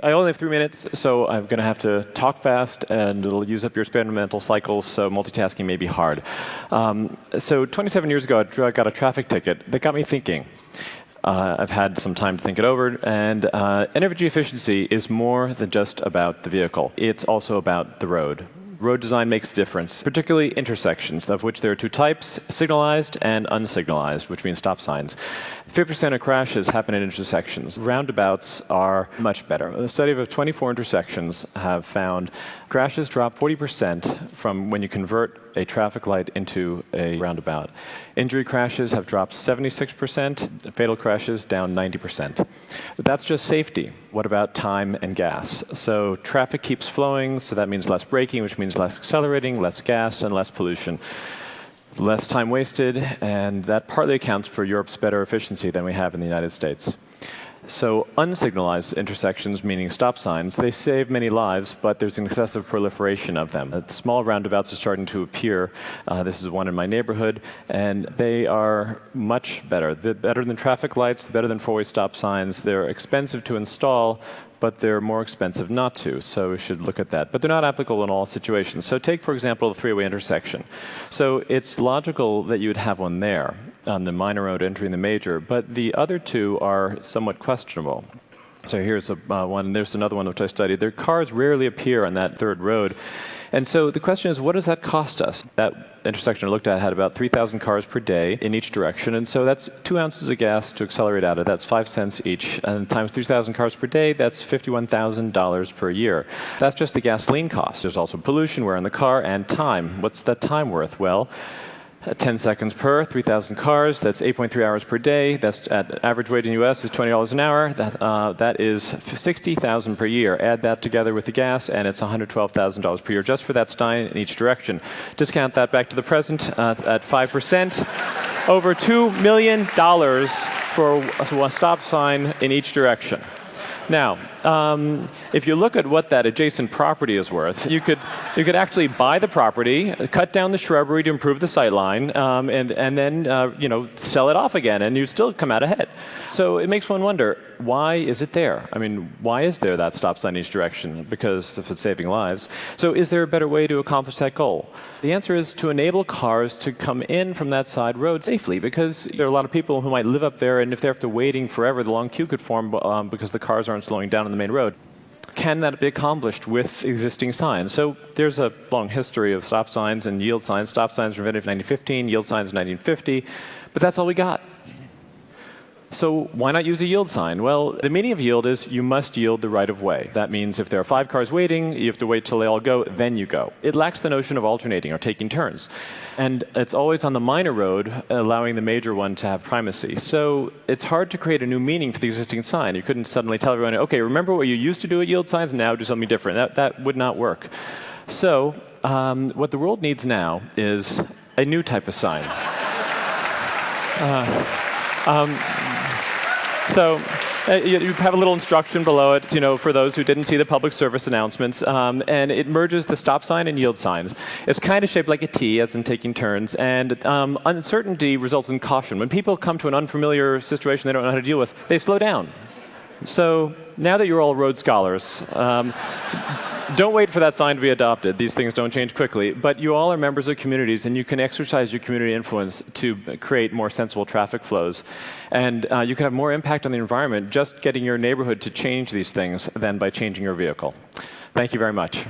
I only have 3 minutes, so I'm going to have to talk fast, and it'll use up your experimental cycles, so multitasking may be hard. So 27 years ago, I got a traffic ticket that got me thinking. I've had some time to think it over, and energy efficiency is more than just about the vehicle. It's also about the road. Road design makes a difference, particularly intersections, of which there are two types, signalized and unsignalized, which means stop signs. 50% of crashes happen in intersections. Roundabouts are much better. A study of 24 intersections have found crashes drop 40% from when you convert a traffic light into a roundabout. Injury crashes have dropped 76%, fatal crashes down 90%. But that's just safety. What about time and gas? So traffic keeps flowing, so that means less braking, which means less accelerating, less gas, and less pollution. Less time wasted, and that partly accounts for Europe's better efficiency than we have in the United States. So unsignalized intersections, meaning stop signs, they save many lives, but there's an excessive proliferation of them. The small roundabouts are starting to appear. This is one in my neighborhood, and they are much better. They're better than traffic lights, better than four-way stop signs. They're expensive to install, but they're more expensive not to, so we should look at that. But they're not applicable in all situations. So take, for example, the three-way intersection. So it's logical that you would have one there on the minor road entering the major, but the other two are somewhat questionable. So here's one, there's another one which I studied. Their cars rarely appear on that third road. And so the question is, what does that cost us? That intersection I looked at had about 3,000 cars per day in each direction, and so that's 2 ounces of gas to accelerate out of. That's 5 cents each, and times 3,000 cars per day, that's $51,000 per year. That's just the gasoline cost. There's also pollution, wear on the car, and time. What's that time worth? Well, 10 seconds per 3,000 cars, that's 8.3 hours per day. That's at average wage in the US is $20 an hour. That is $60,000 per year. Add that together with the gas, and it's $112,000 per year just for that stein in each direction. Discount that back to the present at 5%. Over $2 million for a stop sign in each direction. Now, if you look at what that adjacent property is worth, you could actually buy the property, cut down the shrubbery to improve the sightline, and then sell it off again, and you'd still come out ahead. So it makes one wonder, why is it there? I mean, why is there that stop sign in each direction? Because if it's saving lives. So is there a better way to accomplish that goal? The answer is to enable cars to come in from that side road safely, because there are a lot of people who might live up there, and if they're after waiting forever, the long queue could form because the cars aren't slowing down on the main road. Can that be accomplished with existing signs? So there's a long history of stop signs and yield signs. Stop signs were invented in 1915, yield signs in 1950, but that's all we got. So why not use a yield sign? Well, the meaning of yield is you must yield the right of way. That means if there are 5 cars waiting, you have to wait till they all go, then you go. It lacks the notion of alternating or taking turns. And it's always on the minor road, allowing the major one to have primacy. So it's hard to create a new meaning for the existing sign. You couldn't suddenly tell everyone, okay, remember what you used to do at yield signs, now do something different. That would not work. So what the world needs now is a new type of sign. So you have a little instruction below it, for those who didn't see the public service announcements, and it merges the stop sign and yield signs. It's kind of shaped like a T, as in taking turns, and uncertainty results in caution. When people come to an unfamiliar situation they don't know how to deal with, they slow down. So now that you're all road scholars, don't wait for that sign to be adopted. These things don't change quickly. But you all are members of communities, and you can exercise your community influence to create more sensible traffic flows. And you can have more impact on the environment just getting your neighborhood to change these things than by changing your vehicle. Thank you very much.